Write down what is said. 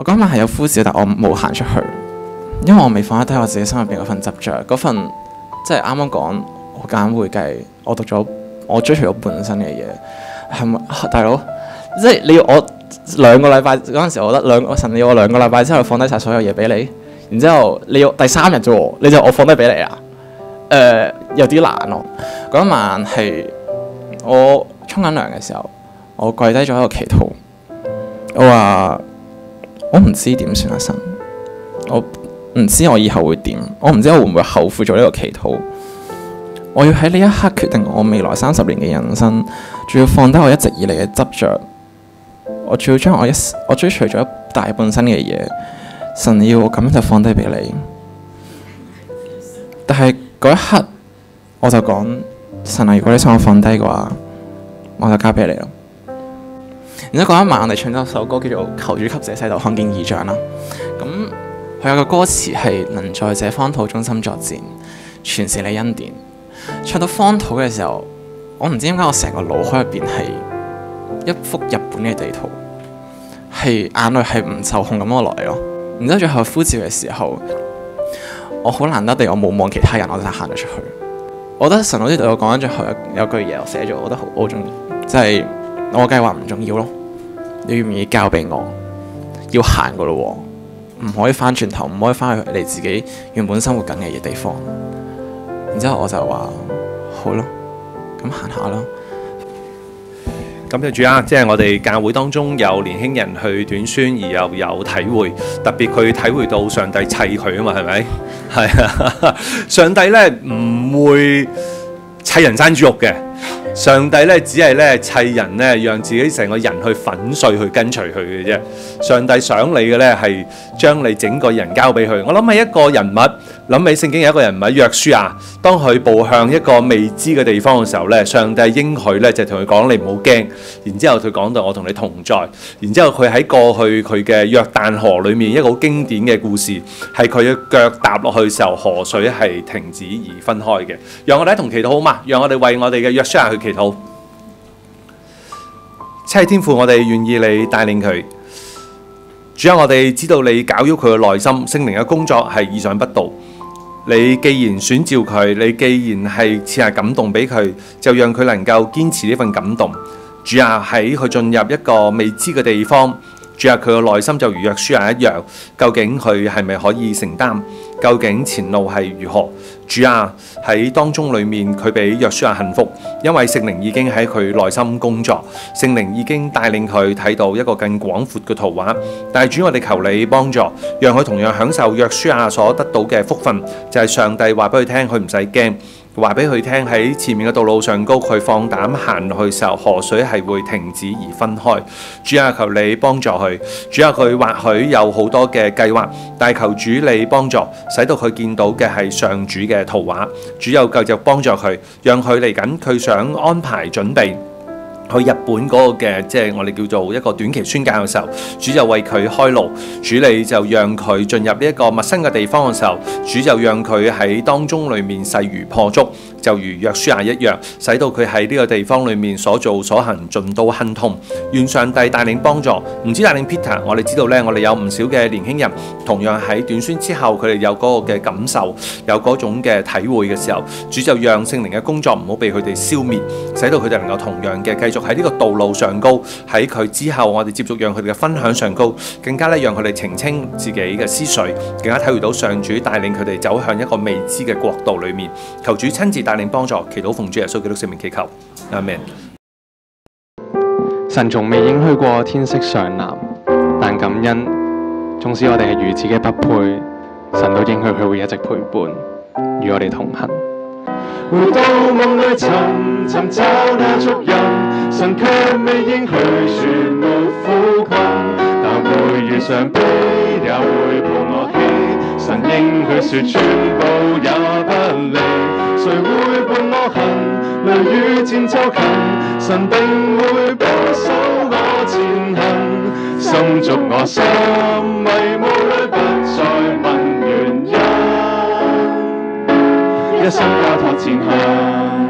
我嗰晚係有呼召，但我冇行出去，因為我未放得低我自己心入邊嗰份執着，嗰份即係啱啱講我揀會計，我追隨咗半生嘅嘢，係咪大佬？即係你要我2個禮拜嗰陣時，我覺得神要我2個禮拜之後放低晒所有嘢俾你，然之後你要第3日啫喎，你就我放低俾你啊？有啲難咯。嗰一晚係我沖緊涼嘅時候，我跪低咗喺度祈禱，我話我唔知點算啊神，我唔知我以後會點，我唔知我會唔會後悔做呢個祈禱。我要喺呢一刻決定我未來30年嘅人生，仲要放低我一直以嚟嘅執着，我仲要將我追隨咗大半生嘅嘢，神要我咁樣就放低俾你。但係嗰一刻我就講，神啊，如果你想我放低嘅話，我就交俾你咯。然之後嗰一晚我哋唱咗首歌叫做《求主給這世代看見異象》啦。咁佢有個歌詞係能在這荒土中心作戰，全是你恩典。唱到荒土嘅時候，我唔知點解我成個腦海入邊係一幅日本嘅地圖，係眼淚係唔受控咁樣落嚟咯。然之後最後呼召嘅時候，我好難得地我冇望其他人，我就行咗出去。我覺得神好似對我講緊最後有句嘢我寫咗，我覺得好中意，就係我計劃唔重要咯，你願唔願意交俾我？要行噶咯喎，唔可以翻轉頭，唔可以翻去你自己原本生活緊嘅地方。然之後我就話好咯，咁行下咯。感謝主啊！即係我哋教會當中有年輕人去短宣，而又有體會，特別佢體會到上帝砌佢啊嘛，係咪？係啊，上帝咧唔會砌人生豬肉嘅。上帝咧只係咧砌人咧，讓自己成個人去粉碎去跟隨佢嘅啫。上帝想你嘅咧係將你整個人交俾佢。我諗起一個人物，諗起聖經有一個人物約書亞，當佢步向一個未知嘅地方嘅時候咧，上帝應許咧就同佢講：你唔好驚。然之後佢講到我同你同在。然之後佢喺過去佢嘅約旦河裏面一個好經典嘅故事，係佢嘅腳踏落去嘅時候，河水係停止而分開嘅。讓我哋一同祈禱好嘛？讓我哋為我哋嘅約書亞去祈禱。七天父，我哋願意你帶領佢。主啊，我哋知道你攪擾佢嘅內心，聖靈嘅工作係意想不到。你既然選召佢，你既然係賜下感動俾佢，就讓佢能夠堅持呢份感動。主啊，喺佢進入一個未知嘅地方，主啊，佢嘅內心就如約書亞一樣，究竟佢係咪可以承擔？究竟前路係如何？主啊，喺當中裏面佢比約書亞幸福，因為聖靈已經喺佢內心工作，聖靈已經帶領佢睇到一個更廣闊嘅圖畫。但係主，我哋求你幫助，讓佢同樣享受約書亞所得到嘅福分，就係上帝話俾佢聽，佢唔使驚。話俾佢聽喺前面嘅道路上高，佢放膽行落去嘅時候，河水係會停止而分開。主啊，求你幫助佢。主啊，佢或許有好多嘅計劃，但係求主你幫助，使到佢見到嘅係上主嘅圖畫。主又繼續幫助佢，讓佢嚟緊佢想安排準備去日本嗰個嘅，即係我哋叫做一個短期宣教嘅時候，主就為佢開路。主你就讓佢進入呢一個陌生嘅地方嘅時候，主就讓佢喺當中裏面勢如破竹，就如約書亞一樣，使到佢喺呢個地方裏面所做所行盡都亨通。願上帝帶領幫助，唔知帶領 Peter， 我哋知道呢，我哋有唔少嘅年輕人，同樣喺短宣之後，佢哋有嗰個嘅感受，有嗰種嘅體會嘅時候，主就讓聖靈嘅工作唔好被佢哋消滅，使到佢哋能夠同樣嘅繼續喺呢個道路上高，喺佢之後我哋接續讓佢哋嘅分享上高，更加咧讓佢哋澄清自己嘅思緒，更加體會到上主帶領佢哋走向一個未知嘅國度裏面。求主親自帶領幫助，祈禱奉主耶穌基督聖名祈求，阿們。神從未應許過天色尚藍，但感恩，縱使我哋係如此嘅不配，神都應許佢會一直陪伴，與我哋同行。回到夢裏尋找那足印，神卻未應許全沒苦困，但會遇上悲，也會抱我起。神應許說全部也不離，誰會伴我行？雷雨漸就近，神定會保守我前行。心足我心，迷霧裏不再問原因，一生交託前行。